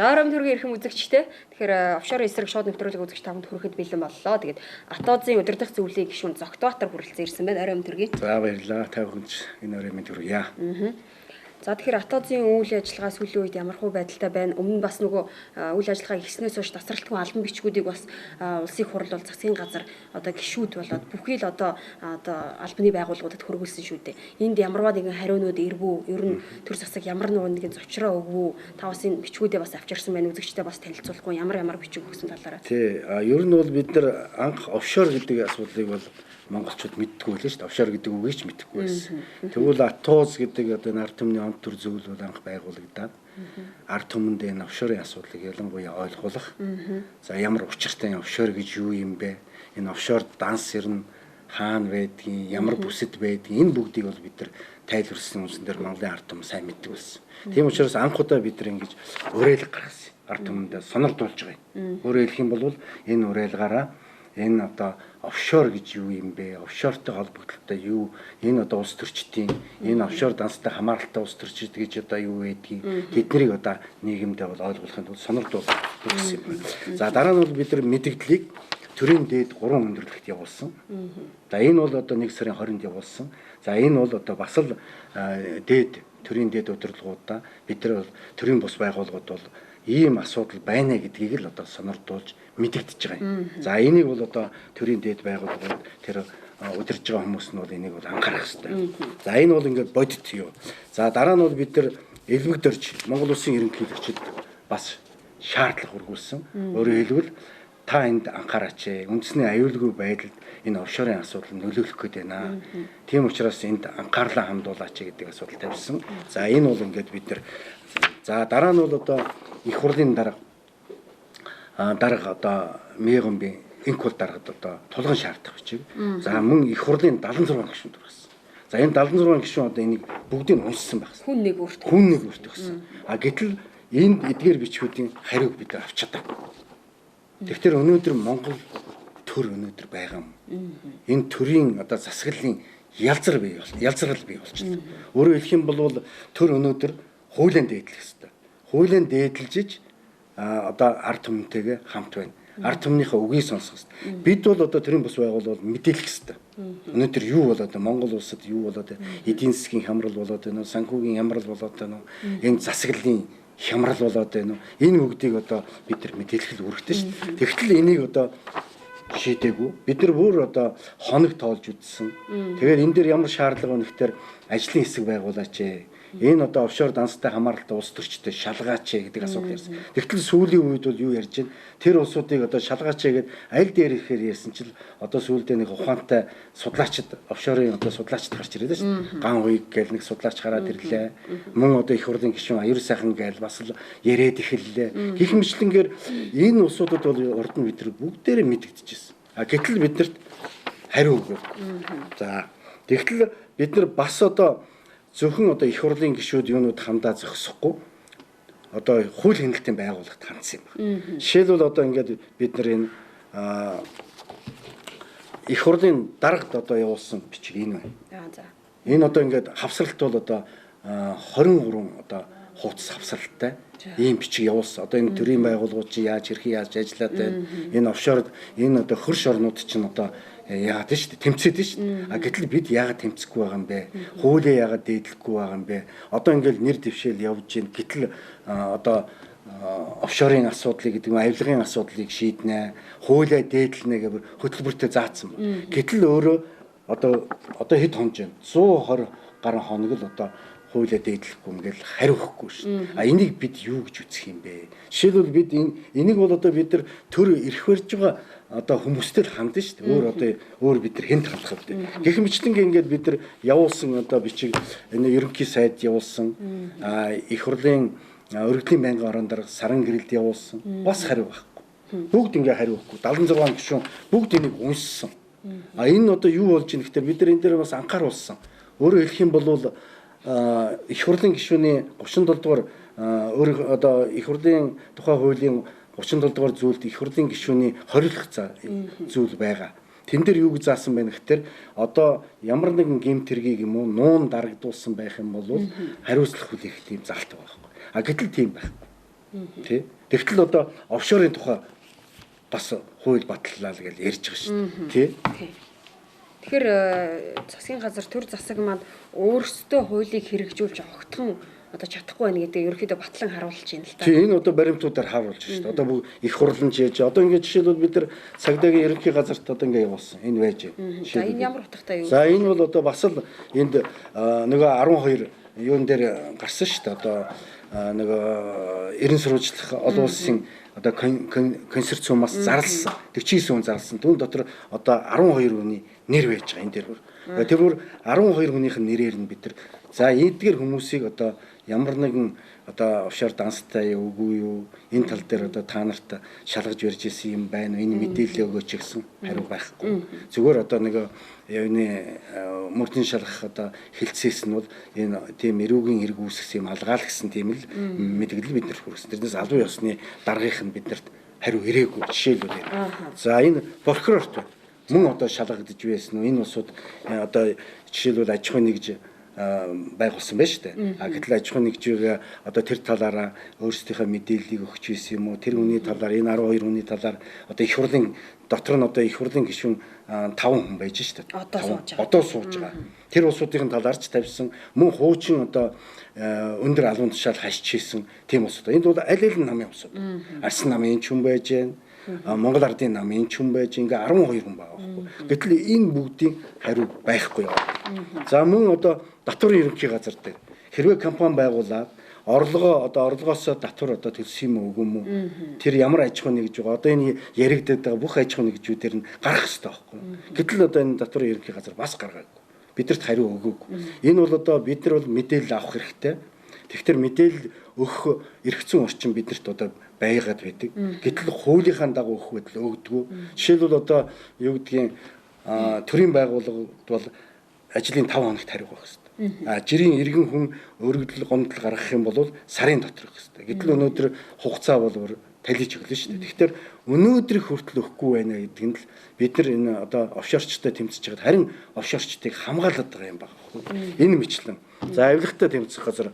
За оройн төргийн эрхэм үзэгчтэй. Тэгэхээр офшор эсрэг шууд нэвтрүүлэг үзэгч тавд хүрэхэд бэлэн боллоо. Тэгээд Атозын удирдах зөвлөлийн гишүүн Зогтбаатар хүрэлцэн ирсэн байна. Оройн төргийн. За баярлалаа. Та бүхэнд энэ оройн мэнд хүргье. За тэгэхээр Атозын үйл ажиллагаа сүүлийн үед ямар хөө байдалтай байна? Өмнө бас нөгөө үйл ажиллагаа ихснээс хойш тасралтгүй албан бичгүүдийг бас улсын хурл бол засгийн газар одоо гишүүд болоод бүхий л одоо албаны байгууллагуудад хөргүүлсэн шүү дээ. Энд ямарваа нэгэн хариунууд ирвүү? Ер нь төр засаг ямар нэгэн зочроо өгвүү? Та бас энэ бичгүүдээ бас авчирсан байна. Үзэгчтэй бас танилцуулахгүй ямар бичиг өгсөн талаараа. Тий. Ер нь бол бид нар анх офшор гэдэг асуудлыг бол монголчууд мэддэггүй байлаа шүү дээ. Офшор гэдэг үгийг ч мэдэхгүй байсан. Тэгвэл Атоз гэдэг одоо ард түмний он төр зөвлөл бол анх байгуулагдаад ард түмэнд энэ офшорын асуудлыг ялангуяа ойлгуулах. За ямар учиртай офшор гэж юу юм бэ? Энэ офшор данс ер нь хаана байдгийг, ямар бүсэд байдгийг энэ бүгдийг бол бид нар тайлбарлсан үндсэн дээр Монголын ард түмэн сайн мэддэг байсан. Тийм учраас анх удаа бид нар ингэж уриалга гаргасан. Ард түмэндээ сонирдуулж байгаа юм. Өөрөөр хэлэх юм бол энэ уриалгаараа энэ одоо офшор гэж юу юм бэ? Офшортой холбогдлолтой юу? Энэ одоо улс төрчдийн энэ офшор данстай хамааралтай улс төрчид гэж одоо юу байдгийг тэднийг одоо нийгэмдээ бол ойлгуулахын тулд сонирдуулах гэсэн юм байна. За дараа нь бол бид нар мэдээллийг төрийн дээд 3 өндөрлөгт явуулсан. За энэ бол одоо 1 сарын 20-нд явуулсан. За энэ бол одоо бас л төрийн дээд удирдлагуудаа бид нар төрийн бус байгууллагууд бол ийм асуудал байна гэдгийг л одоо сонирдуулж мэдэгдэж байгаа юм. За энийг бол одоо төрийн дээд байгууллагууд тэр удирж байгаа хүмүүс нь бол энийг бол анхаарах хэрэгтэй. За энэ бол ингээд бодит юу. За дараа нь бол бид нар элбэгдэрч Монгол улсын ерөнхийлөгчд бас шаардлага хургуулсан. Өөрөөр хэлбэл та энд анхаараач. Үндэсний аюулгүй байдалд энэ офшорын асуудал нөлөөлөх гээд байна. Тийм учраас энд анхаарлаа хандуулаач гэдэг асуудал тавьсан. За энэ бол ингээд бид нар за дараа нь бол одоо их хурлын дарга одоо Мегомби инкул даргад одоо тулгын шаардах бичиг. За мөн их хурлын 76 гишүүн төрсөн. За энэ 76 гишүүн одоо энийг бүгдийг уншсан байна. Хүн нэг өөрт өгсөн. Гэтэл энд эдгээр бичгүүдийн хариуг бид авч чадаагүй. Тэгэхээр өнөөдөр Монгол төр өнөөдөр байгаа юм. Энэ төрийн одоо засаглалын ялзрал бий болчихлоо. Өөрөөр хэлэх юм бол төр өнөөдөр хуулийн дээдлэх ёстой. Хуулийн дээдлжиж одоо ард түмэнтэйгээ хамт байна. Ард түмнийхээ үгийг сонсох ёстой. Бид бол одоо төрийн бус байгуулалт мэдээлэх ёстой. Өнөөдөр юу болоод байна? Монгол улсад юу болоод байна? Эдийн засгийн хямрал болоод байна уу? Санхүүгийн хямрал болоод байна уу? Энэ засаглалын хямрал болоод байна уу? Энэ бүгдийг одоо бид нар мэдээлэх л үүрэгтэй шүү дээ. Тэгтэл энийг одоо шийдээгүй. Бид нар бүр одоо хоног тоолж үзсэн. Тэгэхээр энэ дээр ямар шаардлага байна гэхээр ажлын хэсэг байгуулаач. Энэ одоо офшор данстай хамааралтай улс төрчтэй шалгаач гэдэг асуудал ярьсан. Тэгтэл сүүлийн үед бол юу ярьж байна? Тэр улсуудыг одоо шалгаач гэдэг аль дээр ихээр ярьсан чил одоо сүүлдээ нэг ухаантай судлаачид офшорын одоо судлаачид гарч ирээд шүү дээ. Ган хуйг гэл нэг судлаач гараад ирлээ. Мөн одоо их хурлын гишүүн аюур сайхан гээл бас л яриад эхэллээ. Гэх мэтлэнгээр энэ улсуудад бол урд нь бид нар бүгдээрээ мэдэгдэжсэн. Гэтэл биднэрт хариу өгөөгүй. За тэгтэл бид нар бас одоо зөвхөн одоо их хурлын гишүүд юунууд хандаа зогсохгүй одоо хууль хяналтын байгууллагт хандсан юм байна. Жишээлбэл одоо ингээд бид нар энэ их хурлын дарагт одоо явуулсан бичиг энэ байна. Энэ одоо ингээд хавсралт бол одоо 23 одоо хуудас хавсралтай ийм бичиг явуулсан. Одоо энэ төрийн байгууллагууд чи яаж ажиллаад байна? Энэ офшорд энэ одоо хөрш орнууд чинь одоо яагаад шүү дээ тэмцээд шүү дээ. Гэтэл бид яагаад тэмцэхгүй байгаа юм бэ? Хуулийг яагаад дээдлэхгүй байгаа юм бэ? Одоо ингээл нэр дэвшээл явж гин. Гэтэл одоо офшорын асуудлыг гэдэг нь авилгын асуудлыг шийднэ. Хуулийг дээдлэнэ гэвэл хөтөлбөртөө заасан байна. Гэтэл өөрөө одоо хэд хонж байна? 120 гаруй хоног л одоо хуулийг дээдлэхгүй ингээл хариу өгөхгүй шүү. Энийг бид юу гэж үзэх юм бэ? Жишээлбэл бид энийг бол одоо бид нар төр ирэх барьж байгаа одоо хүмүүстэй л хандна шүү дээ. Өөр бид нар хэнд хандах вэ? Гэх мэтлэнгээ ингээд бид нар явуулсан одоо бичиг энэ ерөнхий сайд явуулсан. Их хурлын өргөдлийн байнгын орон дарга саран гэрэлд явуулсан. Бас хариу байхгүй. Бүгд ингээ хариу өгөхгүй. 76 гишүүн бүгд энийг уншсан. Энэ одоо юу болж ийн гэхээр бид нар энэ дээр бас анхааруулсан. Өөрөөр хэлэх юм бол их хурлын гишүүний 37 дугаар одоо их хурлын тухай хуулийн 37 дугаар зүйлд их хурлын гишүүний хориглох зүйл байгаа. Тэн дээр юу гэж заасан байна гэхээр одоо ямар нэгэн гэмт хэргийг юм уу нуун дарагдуулсан байх юм бол хариуцлах хүлээх тийм залт байгаа байхгүй. Гэтэл тийм байхгүй. Тий. Тэгтэл одоо офшорын тухай бас хууль батлалаа л гэж ярьж байгаа шүү дээ. Тий. Тэгэхээр засгийн газар төр засаг маань өөрсдөө хуулийг хэрэгжүүлж огтхон одоо чадахгүй байна гэдэг ерөөхдөө батлан харуулж байна л да. Тий, энэ одоо баримтуудаар харуулж шүү дээ. Одоо бүх их хурлын жийж одоо ингээд жишээлбэл бид нар цагдаагийн ерөнхий газарт одоо ингээд явуулсан. Энэ байж байна. За энэ ямар утгатай юу? За энэ бол одоо бас л энд нөгөө 12 юун дээр гарсан шүү дээ. Одоо нөгөө эрен сурвалжлах олон улсын одоо консорциумаас зарласан 49 хүн зарласан. Түүн дотор одоо 12 хүний нэр байж байгаа энэ дээр. Тэр 12 хүнийх нь нэрээр нь бид нар за эдгээр хүмүүсийг одоо ямар нэгэн одоо офшор данстай юу үгүй юу энэ тал дээр одоо та нарт шалгаж барьж исэн юм байна уу энэ мэдээлэл өгөөч гэсэн хариу байхгүй. Зүгээр одоо нэг юуны мөрдийн шалгах одоо хилцээс нь бол энэ тийм эрүүгийн хэрэг үүсгэсэн юм алгаал гэсэн тийм л мэдээлэл бид нар хүргэсэн. Тэрнээс албан ёсны даргынх нь биднэрт хариу ирээгүй жишээлбэл. За энэ прокурорт мөн одоо шалгагдж байсан уу энэ улсууд одоо жишээлбэл аж ахуйн нэгж байгуулсан байна шүү дээ. Гэтэл аж ахуйн нэгжийг одоо тэр талаараа өөрсдийнхөө мэдээллийг өгч ийсэн юм уу? Тэр хүний талаар энэ 12 хүний талаар одоо их хурлын дотор нь одоо их хурлын гишүүн 5 хүн байж шүү дээ. Одоо сууж байгаа. Тэр улсуудын талаар ч тавьсан мөн хуучин одоо өндөр албан тушаал хашиж хийсэн тийм улсууд. Энд бол аль аль намын улсууд. Арс намын ч хүн байж байна. Монгол Ардын намын ч хүн байж ингээ 12 хүн байгаа байхгүй. Гэтэл энэ бүгдийн хариу байхгүй яа. За мөн одоо татварын ерөнхий газар дээр хэрвээ компани байгуулаад орлогоос татвар одоо төлсөн юм уу үгүй юм уу? Тэр ямар аж ахуй нэгж байгаа. Одоо энэ яригдаад байгаа бүх аж ахуй нэгжүүдээр нь гарах хэрэгтэй байхгүй. Гэтэл одоо энэ татварын ерөнхий газар бас гаргаагүй. Бидэрт хариу өгөөгүй. Энэ бол одоо бид нар бол мэдээлэл авах хэрэгтэй. Тэгэхээр мэдээлэл өгөх эрх зүйн орчин бидэрт одоо байгаад байдаг. Гэтэл хуулийнхаа дагуу өгөх байдал өгдөггүй. Жишээлбэл одоо юу гэдгийг төрийн байгууллагууд бол ажлын 5 хоногт хариу өгөх хэрэгтэй. Жирийн иргэн хүн өргөдөл гомдол гаргах юм бол сарын дотор өгөх хэрэгтэй. Гэтэл өнөөдөр хугацаа бол талиж өглөө шүү дээ. Тэгэхээр өнөөдрийг хүртэл өгөхгүй байна гэдэг нь л бид нар энэ одоо офшорчтой тэмцэж байгаад харин офшорчдыг хамгаалаад байгаа юм байна. Энэ мэтлэн. За авилгатай тэмцэх газар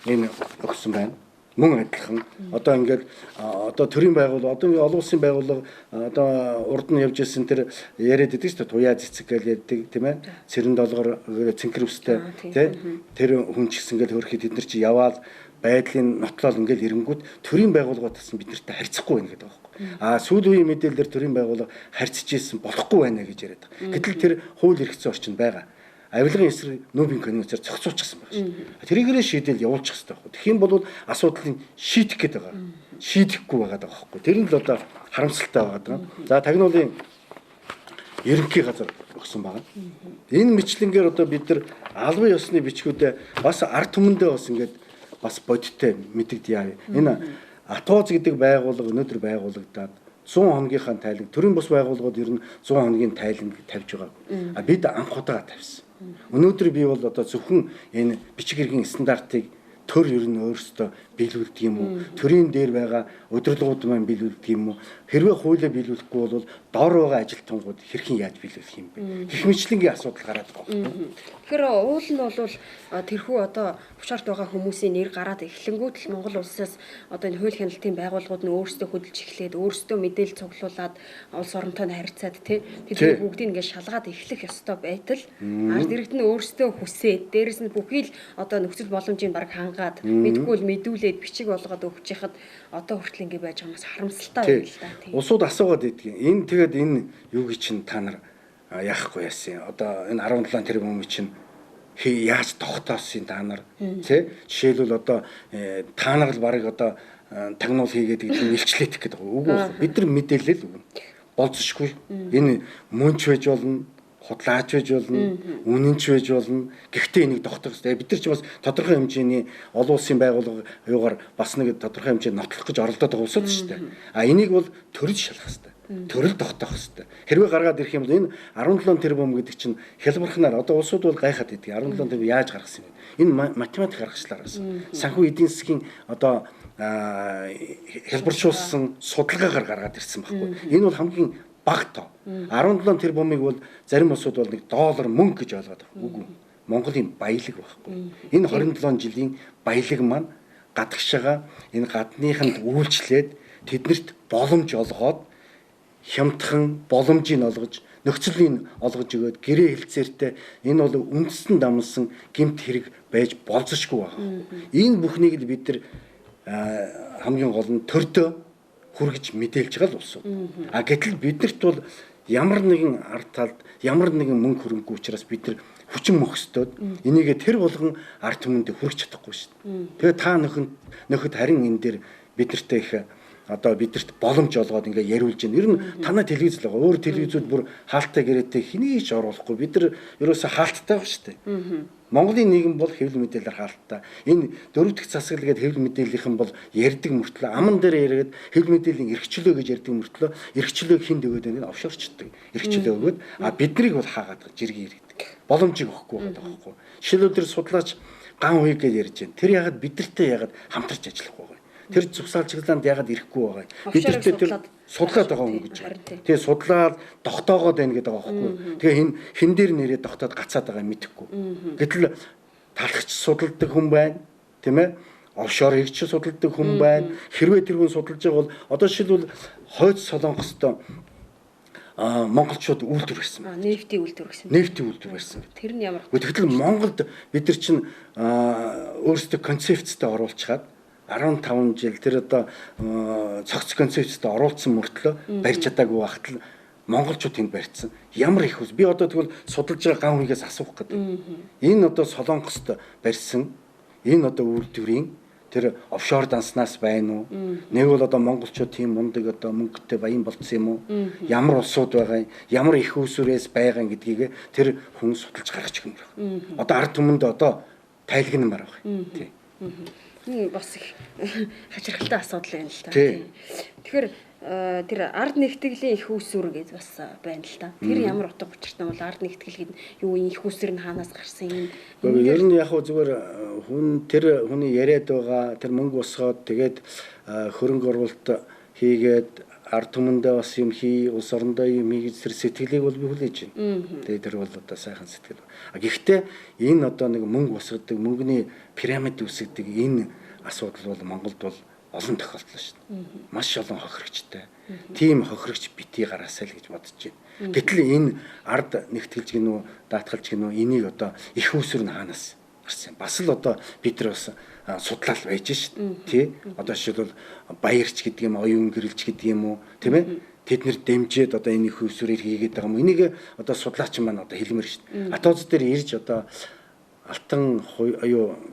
энэ өгсөн байна. Мөн адилхан одоо ингээд одоо төрийн байгууллага одоо олон улсын байгууллага одоо урд нь явж ирсэн тэр яриад идэг шүү дээ туяа цэцэг гэж ярьдаг тийм ээ цэрэн долгор цэнхэр үстэй тийм тэр хүн ч гэсэн ингээд хөрөхөд бид нар чи яваал байдлын нотлол ингээд ирэнгүүд төрийн байгууллагууд гэсэн бид нартай харьцахгүй байна гэдэг байгаа байхгүй сүүлийн үеийн мэдээлэлээр төрийн байгууллага харьцаж ийсэн болохгүй байна гэж яриад байгаа гэтэл тэр хууль эрх зүйн орчин байгаа авилгын эсрэг Нобелийн конвенцээр зохицуулчихсан байгаа шүү. Тэрийгээрээ шийдэл явуулчих хэрэгтэй байхгүй. Тэгэх юм бол асуудлыг шийдэх гээд байгаа. Шийдэхгүй байгаа байхгүй. Тэр нь л одоо харамсалтай байгаа. За тагнуулын ерөнхий газар өгсөн байгаа. Энэ мэтлэнгээр одоо бид нар албан ёсны бичгүүдэд бас ард түмэндээ бас ингээд бас бодиттой мэдэгдъя. Энэ АТОЗ гэдэг байгууллага өнөөдөр байгуулагдаад 100 хоногийнхаа тайланг төрийн бус байгууллагууд ер нь 100 хоногийн тайланг тавьж байгаа. Бид анх удаа тавьсан. Өнөөдөр би бол одоо зөвхөн энэ бичиг хэргийн стандартыг төр ер нь өөрсдөө биелүүлдэг юм уу? Төрийн дээр байгаа удирдлагууд маань биелүүлдэг юм уу? Хэрвээ хуулиа биелүүлэхгүй бол дор байгаа ажилтнууд хэрхэн яаж биелүүлэх юм бэ? Гэх мэтлэнгийн асуудал гараад байгаа юм. Тэгэхээр уул нь бол тэрхүү одоо хушаарт байгаа хүмүүсийн нэр гараад эхлэнгүүт л Монгол улсаас одоо энэ хууль хяналтын байгууллагууд нь өөрсдөө хөдөлж эхлээд өөрсдөө мэдээлэл цуглуулад улс оронтой харьцаад тэдний бүгдийг ингээд шалгаад эхлэх ёстой байтал ард иргэд нь өөрсдөө хүсээд дээрэс нь бүхий л одоо нөхцөл боломжийг баг хангаад мэдгүй л мэдүүлээд бичиг болгоод өгч яхад одоо хүртэл ингэ байж байгаа нь харамсалтай байна л да. Улсууд асуугаад идэх. Энэ тэгээд энэ юу гэж чинь та нар яахгүй яасан. Одоо энэ 17 тэрбум чинь яаж тогтоосон та нар тий жишээлбэл одоо та нар л барыг одоо тагнуул хийгээд гэдэг нэлчлээдэх гэдэг үгүй бид нар мэдээлэл өгнө болцсохгүй энэ мөнч байж болно худлаач байж болно үнэнч байж болно гэхдээ энийг тогтоох хэрэгтэй бид нар ч бас тодорхой хэмжээний олон улсын байгууллага юугаар бас нэг тодорхой хэмжээнд нотлох гэж оролдоод байгаа улсууд шүү дээ энийг бол төрөж шалгах хэрэгтэй төрөл тогтоох хэрэгтэй хэрвээ гаргаад ирэх юм бол энэ 17 тэрбум гэдэг чинь хялбархнаар одоо улсууд бол гайхаад идэг 17 тэрбум яаж гаргасан юм бэ энэ математик аргачлалаар гаргасан санхүү эдийн засгийн одоо хялбаршуулсан судалгаагаар гаргаад ирсэн байхгүй энэ бол хамгийн бага тоо 17 тэрбумыг бол зарим улсууд бол нэг доллар мөнгө гэж ойлгоод байгаа үгүй Монголын баялаг байхгүй энэ 27 жилийн баялаг маань гадагш байгаа энэ гадныханд үйлчлээд тэднэрт боломж олгоод хямдхан боломжийг олгож нөхцөлийн олгож өгөөд гэрээ хэлцээртэй энэ бол үндэстэн дамсан гэмт хэрэг байж болзошгүй байна. Энэ бүхнийг л бид нар хамгийн гол нь төрдөө хүргэж мэдээлж байгаа л улсууд. Гэтэл биднэрт бол ямар нэгэн ард талд ямар нэгэн мөнгө хөрөнгө учраас бид нар хүчин мөхсдөд энийгээ тэр болгон ард түмэнд хүргэж чадахгүй шүү дээ. Тэгээ та нөхөд харин энэ дээр биднэртэй их одоо бидэрт боломж олгоод ингээ яриулж байна. Ер нь танай телевиз л байгаа. Өөр телевизүүд бүр хаалттай гэрээтэй хэнийг ч оруулахгүй. Бид нар ерөөсө хаалттай байгаа шүү дээ. Монголын нийгэм бол хэвлэл мэдээлэлээр хаалттай. Энэ дөрөв дэх засаглал гэдэг хэвлэл мэдээллийнхэн бол ярьдаг мөртлөө аман дээр яриад хэвлэл мэдээллийн эрхчлөө гэж ярьдаг мөртлөө эрхчлөөг хинд өгөөд байна. Офшорчдаг. Эрхчлөө өгөөд биднийг бол хаагаад жиргээ иргэдэг. Боломжийг өгөхгүй байгаа байхгүй. Жишээлбэл тэр судлаач ган хуйг гэж ярьж байна. Тэр ягаад бидэртэй ягаад хамтарч ажиллахгүй вэ? Тэр зурсаал чиглэлд ягаад ирэхгүй байгаа. Бидэртээ тэр судлаад байгаа юм гэж байна. Тэгээ судлаад тогтоогоод байна гэдэг байгаа байхгүй. Тэгээ хин дээр нэрээ тогтоод гацаад байгаа мэдэхгүй. Гэтэл талхч судалдаг хүн байна, тийм ээ? Офшор хийгч судалдаг хүн байна. Хэрвээ тэр хүн судалж байгаа бол одоо жишээлбэл хойд Солонгост монголчууд үйлдвэр гэсэн байна. Нефтийн үйлдвэр гэсэн. Нефтийн үйлдвэр байсан. Тэр нь ямар? Тэгтэл Монголд бид нар чинь өөрсдөө концепцтэй оруулчихад 15 жил тэр одоо цогц концепцтэй оруулсан мөртлөө барьж чадаагүй багт л монголчууд тэнд барьсан. Ямар их ус. Би одоо тэгвэл судалж байгаа ган хүнээс асуух гэдэг. Энэ одоо Солонгост барьсан энэ одоо үйлдвэрийн тэр офшор данснаас байна уу? Нэг бол одоо монголчууд тийм мундаг одоо мөнгөтэй баян болцсон юм уу? Ямар улсууд байгаа юм? Ямар их усүрээс байгаа гэдгийг тэр хүн судалж гаргаж өгнө. Одоо ард түмэнд одоо тайлгнамаар байгаа. Тий. Энэ бас их хачирхалтай асуудал байна л та. Тэгэхээр тэр ард нэгтгэлийн их усүр гэж бас байна л та. Тэр ямар утга учиртай бол ард нэгтгэл гэдэг юу их усүр нь хаанаас гарсан юм? Ер нь яг хөө зүгээр хүн тэр хүний яриад байгаа тэр мөнгө босгоод тэгээд хөрөнгө оруулалт хийгээд ард түмэндээ бас юм хий, улс орондоо юм хий гэж тэр сэтгэлийг бол би хүлээж байна. Тэгээд тэр бол одоо сайхан сэтгэл. Гэхдээ энэ одоо нэг мөнгө босгодог, мөнгөний пирамид үүсгдэг энэ асуудал бол Монголд бол олон тохиолдол шүү дээ. Маш олон хохирогчтой. Тийм хохирогч битгий гараасай л гэж бодож байна. Гэтэл энэ ард нэгтгэлж гинүү, даатгалж гинүү энийг одоо их усүр нь хаанаас гарсан. Бас л одоо бид нар бас судлал байж шүү дээ. Тий? Одоо жишээлбэл баярч гэдэг юм, оюун гэрэлж гэдэг юм уу, тийм ээ? Тэд нэр дэмжиж одоо энэ их усүрээр хийгээд байгаа юм. Энийг одоо судлаач маань одоо хэлмээр шүү дээ. Атоз дээр ирж одоо алтан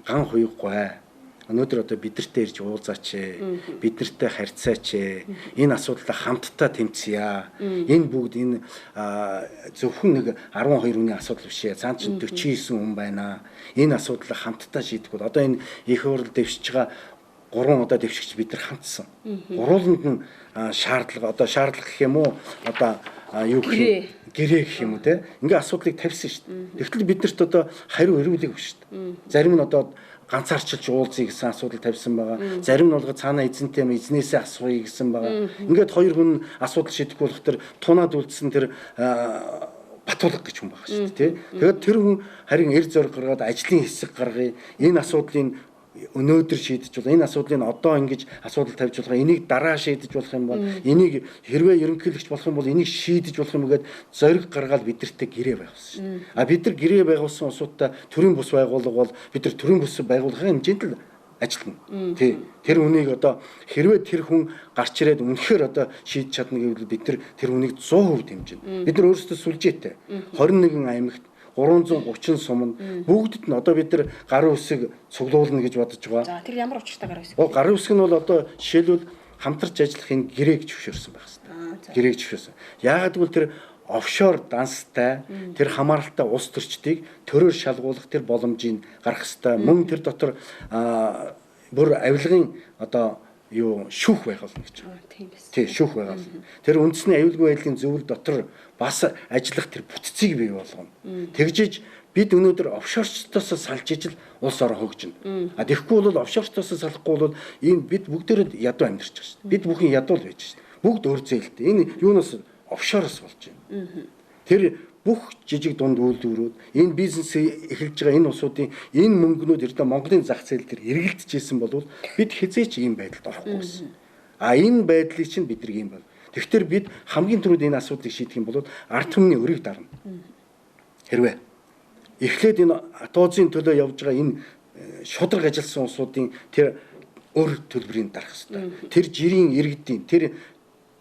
ган хуйггүй өнөөдөр одоо бидэртээ ирж уулзаач бидэртээ харьцаач энэ асуудалтай хамтдаа тэмцъя энэ бүгд энэ зөвхөн нэг 12 хүний асуудал биш ээ цаан чинь 49 хүн байна энэ асуудлыг хамтдаа шийдэх бол одоо энэ их хурл дэвшиж байгаа 3 одоо дэвшигч бид нар хамтсан гурвууланд нь шаардлага гэх юм уу одоо юу гэх юм гэрээ гэх юм уу те ингээ асуудлыг тавьсан шүү дээ. Тэгвэл биднэрт одоо хариу ирүүлэг биш шүү дээ. Зарим нь одоо ганцаарчилж уулзъя гэсэн асуудал тавьсан байгаа. Зарим нь бол цаанаа эзэнтэй юм эзнээсээ асууя гэсэн байгаа. Ингээд хоёр хүн асуудал шийдэх болох тэр тунаад үлдсэн тэр батулга гэж хүн байгаа шүү дээ. Тэгээд тэр хүн харин эр зориг гаргаад ажлын хэсэг гаргая. Энэ асуудлыг өнөөдөр шийдэж бол энэ асуудлыг одоо ингэж асуудал тавьж болох энийг дараа шийдэж болох юм бол энийг хэрвээ ерөнхийлөгч болох юм бол энийг шийдэж болох юм гээд зориг гаргаад бидэртээ гэрээ байгуулсан шүү. Бид нар гэрээ байгуулсан улсуудтай төрийн бус байгууллага бол бид нар төрийн бус байгууллагын хэмжээнд л ажиллана. Тий. Тэр үнийг одоо хэрвээ тэр хүн гарч ирээд үнэхээр одоо шийдэж чадна гэвэл бид нар тэр үнийг 100% дэмжинэ. Бид нар өөрсдөө сүлжээтэй 21 аймагт 330 сум бүгдэд нь одоо бид нар гарын үсэг цуглуулна гэж бодож байгаа. За тэр ямар учиртай гарын үсэг? Гарын үсэг нь бол одоо жишээлбэл хамтарч ажиллах энэ гэрээг зөвшөөрсөн байх хэрэгтэй. Гэрээг зөвшөөрсөн. Яагаад гэвэл тэр офшор данстай тэр хамааралтай улс төрчдийг төрөөр шалгуулах тэр боломжийг гаргах хэрэгтэй. Мөн тэр дотор бүр авилгын одоо шүүх байгуулна гэж байна. Тийм шүүх байгуулна. Тэр үндэсний аюулгүй байдлын зөвлөл дотор бас ажиллах тэр бүтцийг бий болгоно. Тэгжиж бид өнөөдөр офшорчтоос салж ижил улс орон хөгжинэ. Тэгэхгүй бол офшорчтоос салахгүй бол энэ бид бүгдээр ядуу амьдарч байгаа шүү дээ. Бид бүхэн ядуу л байж шүү дээ. Бүгд өөр зээлтэй. Энэ юунаас офшороос болж байна. Тэр бүх жижиг дунд үйлдвэрүүд энэ бизнесийг эхэлж байгаа энэ улсуудын энэ мөнгнүүд ердөө Монголын зах зээл дээр эргэлдэж исэн бол бид хизээч ийм байдалд орохгүй байсан. Энэ байдлыг чинь бид нэг юм бол. Тэгэхээр бид хамгийн түрүүд энэ асуудлыг шийдэх юм бол ард түмний өрийг дарна. Хэрвээ эхлээд энэ атозын төлөө явж байгаа энэ шудраг ажилласан улсуудын тэр өр төлбөрийг дарах хэрэгтэй. Тэр жирийн иргэдийн, тэр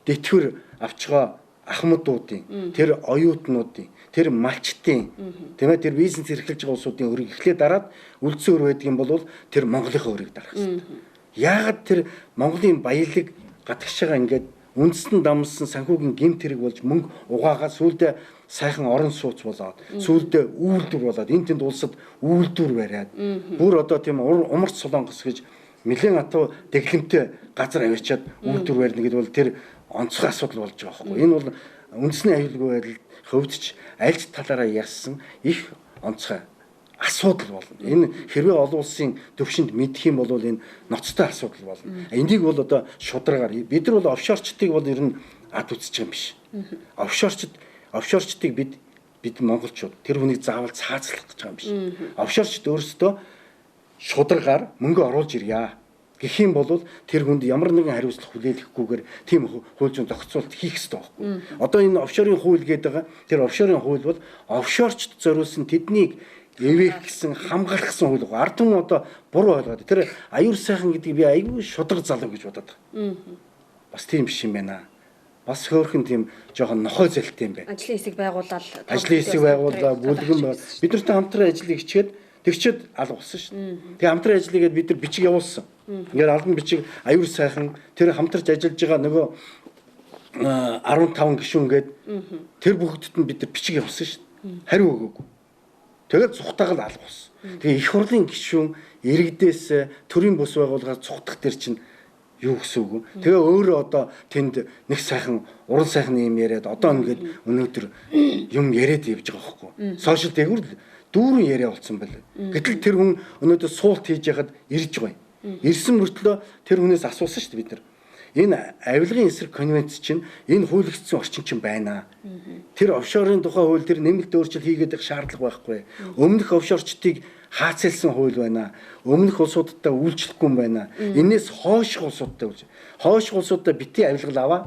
дэтгэвэр авч байгаа ахмадуудын, тэр оюутнуудын, тэр малчтын, тийм ээ, тэр бизнес эрхэлж байгаа улсуудын өрийг эхлээд дараад үлдсэн өр байдаг юм бол тэр Монголынхаа өрийг дарах хэрэгтэй. Яагаад тэр Монголын баялаг гадагш байгаа ингээд үндэстэн дамсан санхүүгийн гэмт хэрэг болж мөнгө угаагаад сүүлдээ сайхан орон сууц болоод сүүлдээ үйлдвэр болоод энэ тэнд улсад үйлдвэр бариад бүр одоо тийм умарч солонгос гэж нэлээд атуу дэглэмтэй газар авчиад үйлдвэр барьна гэдэг бол тэр онцгой асуудал болж байгаа байхгүй. Энэ бол үндэсний аюулгүй байдалд хөвдөж аль талаараа ярьсан их онцгой асуудал болно. Энэ хэрвээ олон улсын төвшөнд мэдэх юм бол энэ ноцтой асуудал болно. Энийг бол одоо шударгаар бид нар бол офшорчдыг бол ер нь ад үзэж байгаа юм биш. Офшорчдыг бид монголчууд тэр хүнийг заавал цаазлах гэж байгаа юм биш. Офшорчд өөрсдөө шударгаар мөнгө оруулж ирье гэх юм бол тэр хүнд ямар нэгэн хариуцлага хүлээлгэхгүйгээр тийм хууль зүйн зохицуулалт хийх ёстой байхгүй. Одоо энэ офшорын хууль гэдэг байгаа. Тэр офшорын хууль бол офшорчд зориулсан тэднийг эвээх гэсэн хамгаалахсан хууль байгаа. Ард түмэн одоо буруу ойлгоод тэр аюур сайхан гэдгийг би аюу шудраг залуу гэж бодоод байгаа. Бас тийм биш юм байна. Бас хөөрхөн тийм жоохон нохой зэлтэй юм байна. Ажлын хэсэг байгуулаад бүлгэн бид нартай хамтран ажлыг хичээд тэгчээд алга болсон шүү дээ. Тэгээ хамтран ажлыгээд бид нар бичиг явуулсан. Ингээд албан бичиг аюур сайхан тэр хамтарч ажиллаж байгаа нөгөө 15 гишүүн гээд тэр бүгдд нь бид нар бичиг явуулсан шүү дээ. Хариу өгөөгүй. Тэгээд цухтаал алга болсон. Тэгээ их хурлын гишүүн иргэдээс төрийн бус байгууллагаар цухтах төр чинь юу гэсэн үг вэ? Тэгээ өөрөө одоо тэнд нэг сайхан уран сайхны юм яриад одоо ингээд өнөөдөр юм яриад явж байгаа байхгүй. Сошиал дээгүүр дүүрэн яриа болсон байлаа. Гэтэл тэр хүн өнөөдөр суулт хийж яхад ирж байгаа юм. Ирсэн мөртлөө тэр хүнээс асуусан шүү дээ бид нар. Энэ авилгын эсрэг конвенц чинь энэ хуулигдсан орчин чинь байна. Тэр офшорын тухай хууль тэр нэмэлт өөрчлөлт хийгээд их шаардлага байхгүй. Өмнөх офшорчдыг хаацайлсан хууль байна. Өмнөх улсуудтай үйлчлэхгүй юм байна. Энээс хойших улсуудтай үйлч. Хойших улсуудтай битгий авилгал аваа.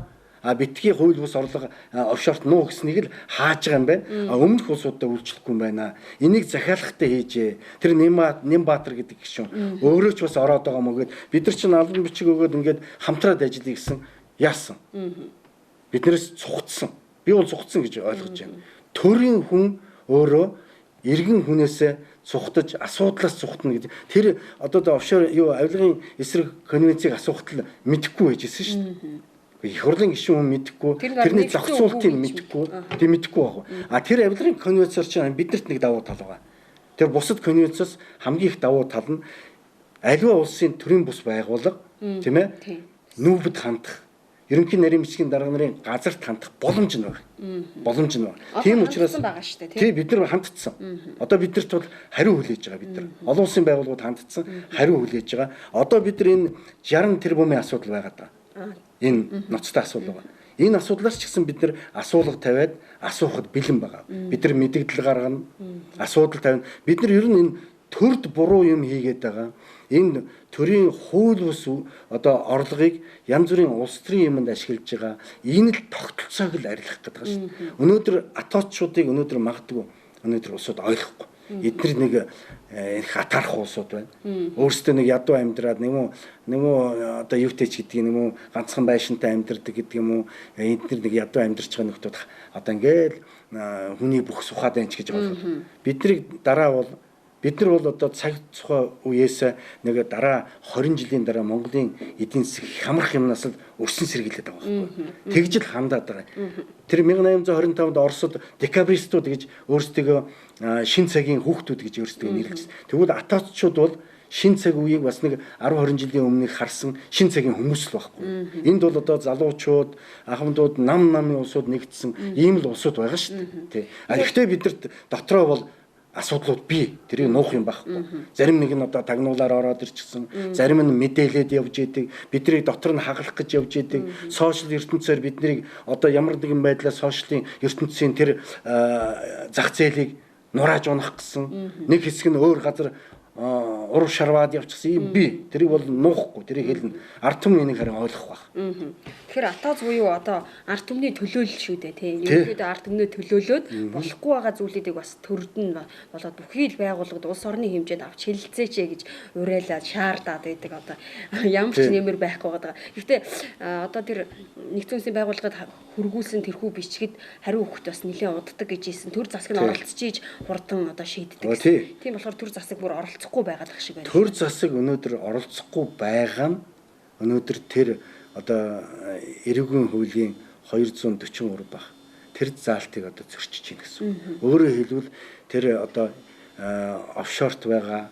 Битгий хууль бус орлого офшорт нуу гэснийг л хааж байгаа юм байна. Өмнөх улсуудтай үйлчлэхгүй юм байна. Энийг захиалгатай хийжээ. Тэр Нямбаатар гэдэг гишүүн өөрөө ч бас ороод байгаа мөгээд бид нар чинь албан бичиг өгөөд ингээд хамтраад ажиллая гэсэн яасан. Биднээс цугтсан. Би бол цугтсан гэж ойлгож байна. Төрийн хүн өөрөө иргэн хүнээсээ цухтаж асуудлаас цухтана гэдэг. Тэр одоо офшор юу авилгын эсрэг конвенцийг асуухтал мэдэхгүй байжсэн шүү дээ. Их хурлын гишүүн мэдэхгүй, тэрний зохицуултыг мэдэхгүй, тийм мэдэхгүй баг. Тэр авилгын конвенцоор чинь биднэрт нэг давуу тал байгаа. Тэр бусад конвенцоос хамгийн их давуу тал нь аливаа улсын төрийн бус байгууллага, тийм ээ? Нүүбэд хандах, ерөнхий нарийн бичгийн дарга нарын газарт хандах боломж нь байна. Боломж нь байна. Тийм учраас тийм бид нар хандцсан. Одоо биднэрт бол хариу хүлээж байгаа бид нар. Олон улсын байгууллагууд хандцсан, хариу хүлээж байгаа. Одоо бид нар энэ 60 тэрбумын асуудал байгаа даа. Энэ ноцтой асуудал байна. Энэ асуудлаас ч гэсэн бид нар асуулга тавиад асуухад бэлэн байгаа. Бид нар мэдээлэл гаргана, асуудал тавина. Бид нар ер нь энэ төрд буруу юм хийгээд байгаа. Энэ төрийн хууль бус одоо орлогыг янз бүрийн улс төрийн юмд ашиглаж байгаа. Энэ л тогтолцоог л арилгах гэдэг шүү дээ. Өнөөдөр атоочдыг өнөөдөр магадгүй өнөөдөр улсууд ойлгохгүй. Эдгээр нэг их атаарх улсууд байна. Өөрсдөө нэг ядуу амьдраад нөгөө одоо юутэй ч гэдэг юм уу ганцхан байшинтай амьдрдаг гэдэг юм уу эдгээр нэг ядуу амьдарч байгаа нөхдүүд одоо ингээл хүний бүх сухад байна ч гэж бодлоо. Бид нар бол одоо цаг цухай үеэс нэг дараа 20 жилийн дараа Монголын эдийн засаг хямрах юмнаас л өрсөн сэргийлээд байгаа байхгүй. Тэгж л хандаад байгаа. Тэр 1825-нд Оросд декабристууд гэж өөрсдөө шин цагийн хүүхдүүд гэж өөрсдөө нэрлэжсэн. Тэгвэл атооччууд бол шин цаг үеийг бас нэг 10-20 жилийн өмнөх харсан шин цагийн хүмүүс л байхгүй. Энд бол одоо залуучууд, ахмадууд, намын улсууд нэгдсэн ийм л улсууд байгаа шүү дээ. Гэхдээ бидэрт дотроо бол асуудлууд бий. Тэрийг нуух юм байхгүй. Зарим нэг нь одоо тагнуулаар ороод ирчихсэн. Зарим нь мэдээлээд явж идэг. Бидний дотор нь хагалах гэж явж идэг. Сошиал ертөнцөөр биднийг одоо ямар нэгэн байдлаар сошиалын ертөнцийн тэр зах зээлийг нурааж унах гэсэн. Нэг хэсэг нь өөр газар урав шарваад явчихсан юм би. Тэрийг бол нуухгүй. Тэрийг хэлнэ. Ард түмэн энийг харин ойлгох байх. Тэгэхээр атоз буюу одоо ард түмний төлөөлөл шүү дээ тийм. Ерөнхийдөө ард түмнээ төлөөлөөд болохгүй байгаа зүйлүүдийг бас төрдөн болоод бүхий л байгууллагад улс орны хэмжээнд авч хэлэлцээч гэж уриалаад шаардаад байдаг одоо ямар ч нэмэр байхгүй байгаа. Гэхдээ одоо тэр нэгдсэн улсын байгууллагад хөргүүлсэн тэрхүү бичгэд хариу өгөхд бас нэлээд уддаг гэж ийсэн. Төр засаг нь оролцож хурдан одоо шийддэг. Тийм болохоор төр засаг бүр оролцохгүй байгаад шиг байна. Төр засаг өнөөдөр оролцохгүй байгаа нь өнөөдөр тэр одоо эрүүгийн хуулийн 243 баг. Тэр заалтыг одоо зөрчиж гин гэсэн. Өөрөөр хэлбэл тэр одоо офшорт байгаа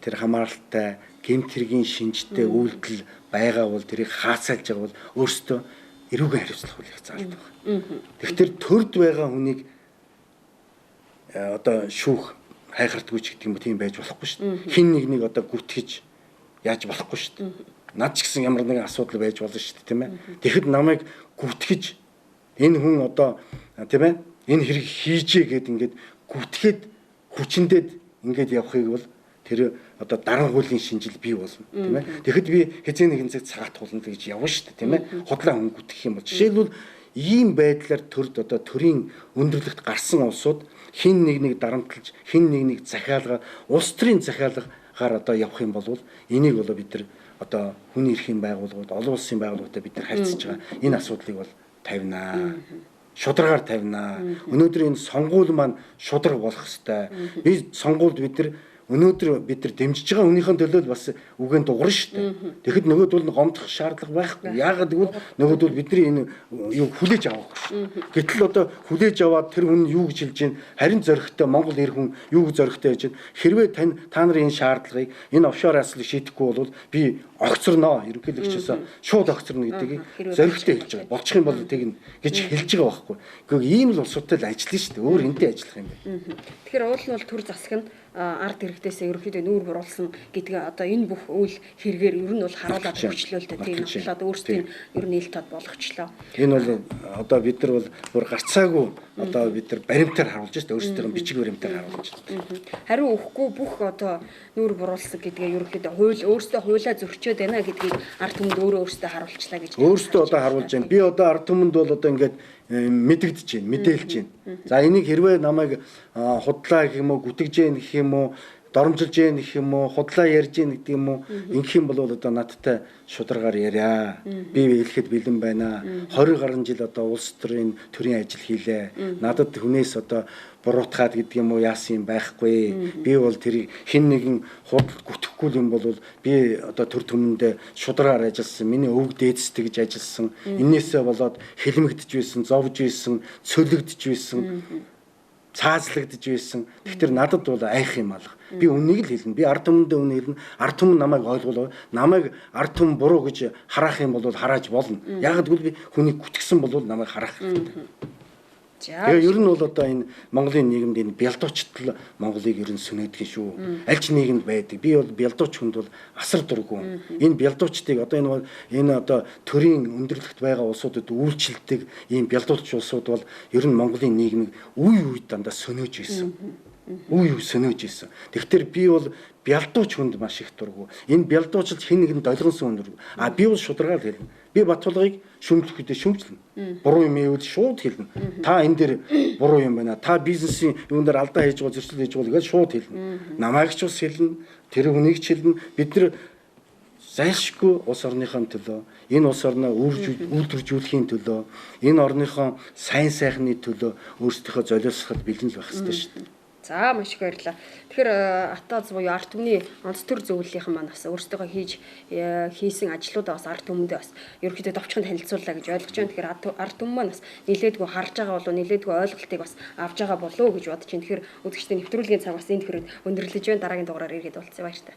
тэр хамааралтай гэмт хэргийн шинжтэй үйлдэл байгаа бол тэрийг хаацаалж байгаа бол өөртөө эрүүгийн хариуцлага хуулийг заалт байгаа. Тэгэхээр төрд байгаа хүнийг одоо шүүх хайхардгүй ч гэдэг юм тийм байж болохгүй шүү дээ. Хин нэг одоо гүтгэж яаж болохгүй шүү дээ. Над ч гэсэн ямар нэгэн асуудал байж болно шүү дээ, тийм ээ. Тэгэхэд намайг гүтгэж энэ хүн одоо тийм ээ энэ хэрэг хийжээ гэд ингээд гүтгээд хүчнээд ингээд явахыг бол тэр одоо дарангуулын шинжил бий болно, тийм ээ. Тэгэхэд би хэзээ нэгэн цаг цагаат туулна гэж явна шүү дээ, тийм ээ. Худлаа хүн гүтгэх юм бол жишээлбэл ийм байдлаар төрд одоо төрийн өндөрлөгт гарсан улсууд хин нэг дарамтлж хин нэг захиалга улс төрийн захиалгаар одоо явах юм бол энийг бол бид нар одоо хүний эрхийн байгууллагууд олон улсын байгууллагуудад бид нар харьцаж байгаа энэ асуудлыг бол тавинаа. Шударгаар тавинаа. Өнөөдөр энэ сонгуул маань шудраг болох ёстой. Би сонгуульд өнөөдөр бид нар дэмжиж байгаа хүнийхэн төлөө бас үгэнд дуурна шүү дээ. Тэгэхэд нөгөөдөл нь гомдох шаардлага байхгүй. Яагаад гэвэл нөгөөдөл бидний энэ юу хүлээж авахгүй шүү. Гэтэл одоо хүлээж аваад тэр хүн юу гэж хэлж байна? Харин зөрөгтэй Монгол эр хүн юу гэж зөрөгтэй гэж байна? Хэрвээ та нарын энэ шаардлагыг энэ офшор асуудлыг шийдэхгүй бол би огцорноо ерөнхийлөгчөөс шууд огцорно гэдгийг зөрөгтэй хэлж байгаа. Болчих юм бол тэгнэ гэж хэлж байгаа байхгүй. Гэхдээ ийм л улсуудтай л ажиллана шүү дээ. Өөр энтэй ажиллах юм байна. Тэгэхээр уул нь бол төр засаг нь ард иргэдээс ерөнхийдөө нүүр буруулсан гэдэг одоо энэ бүх үйл хэрэгээр ер нь бол харуулаад өгчлөө л дээ тийм болоод өөрсдийн ер нь ил тод болгочлоо. Энэ бол одоо бид нар бол бүр гарцаагүй одоо бид нар баримтаар харуулж шүү дээ өөрсдөө бичиг баримтаар харуулж шүү дээ. Хариу өгөхгүй бүх одоо нүүр буруулсан гэдгээ ерөнхийдөө өөрсдөө хуулаа зөрчөөд байна гэдгийг ард түмэнд өөрөөсдөө харуулчлаа гэж. Өөрсдөө одоо харуулж байна. Би одоо ард түмэнд бол одоо ингээд мэдэгдэж байна, мэдээлж байна. За энийг хэрвээ намайг худлаа гэх юм уу, гүтгэж гэх юм уу, доромжилж гэх юм уу, худлаа ярьж гэдэг юм уу, ингэх юм бол одоо надтай шударгаар яриа. Би хэлэхэд бэлэн байна. 20 гаруй жил одоо улс төрийн ажил хийлээ. Надад хүнээс одоо буруутгаад гэдэг юм уу яасан юм байхгүй. Би бол тэрийг хэн нэгэн худал гүтгэхгүй юм бол би одоо төр түмэндээ шударгаар ажилласан. Миний өвөг дээдстэй гэж ажилласан. Иннээсээ болоод хэлмэгдэж байсан, зовж байсан, цөлөгдөж байсан, цаазлагдж байсан. Тэгэхээр надад бол айх юм алга. Би үнийг л хэлнэ. Би ард түмэндээ үнийг хэлнэ. Ард түмэн намайг ойлгуулав. Намайг ард түмэн буруу гэж хараах юм бол харааж болно. Яг гэвэл би хүнийг гүтгсэн бол намайг харах хэрэгтэй. Тэгээ ер нь бол одоо энэ Монголын нийгэмд энэ бялдуучтал Монголыг ер нь сүнэдгэн шүү. Аль ч нийгэмд байдаг. Би бол бялдууч хүнд бол асар дургүй. Энэ бялдуучтыг одоо энэ одоо төрийн өндөрлөгт байгаа улсуудад үйлчлдэг ийм бялдууч улсууд бол ер нь Монголын нийгмийг үе үед дандаа сөнөөж исэн. Үе сөнөөж исэн. Тэгэхээр би бол бялдууч хүнд маш их дургүй. Энэ бялдуучд хэн нэгэн долгонсон хүнд. Би бол шударгаар хэлнэ. Би Батулгыг шүмжлэхдээ шүмжлэнэ. Буруу юм ивэл шууд хэлнэ. Та энэ дээр буруу юм байна. Та бизнесийн юун дээр алдаа хийж байгаа, зөрчил хийж байгаа гэж шууд хэлнэ. Намайг ч бас хэлнэ. Тэр хүнийг ч хэлнэ. Бид нар зайлшгүй улс орныхон төлөө, энэ улс орноо үйлдвэржүүлэхийн төлөө, энэ орныхон сайн сайхны төлөө өөрсдийнхөө золиослоход бэлэн л байх хэрэгтэй шүү дээ. За маш их баярлалаа. Тэгэхээр атоз буюу ард түмний онц төр зөвлөлийнхэн маань бас өөрсдөө хийсэн ажлуудаа бас ард түмэндээ бас ерөнхийдөө товчхон танилцууллаа гэж ойлгож байна. Тэгэхээр ард түмэн маань бас нэлээдгүй харж байгаа болов нэлээдгүй ойлголтыг бас авж байгаа болов уу гэж бодож байна. Тэгэхээр үзэгчдийн нэвтрүүлгийн цаг бас энд хэрэг өндөрлөж байна. Дараагийн дугаараар иргэд уулзъя баяр та.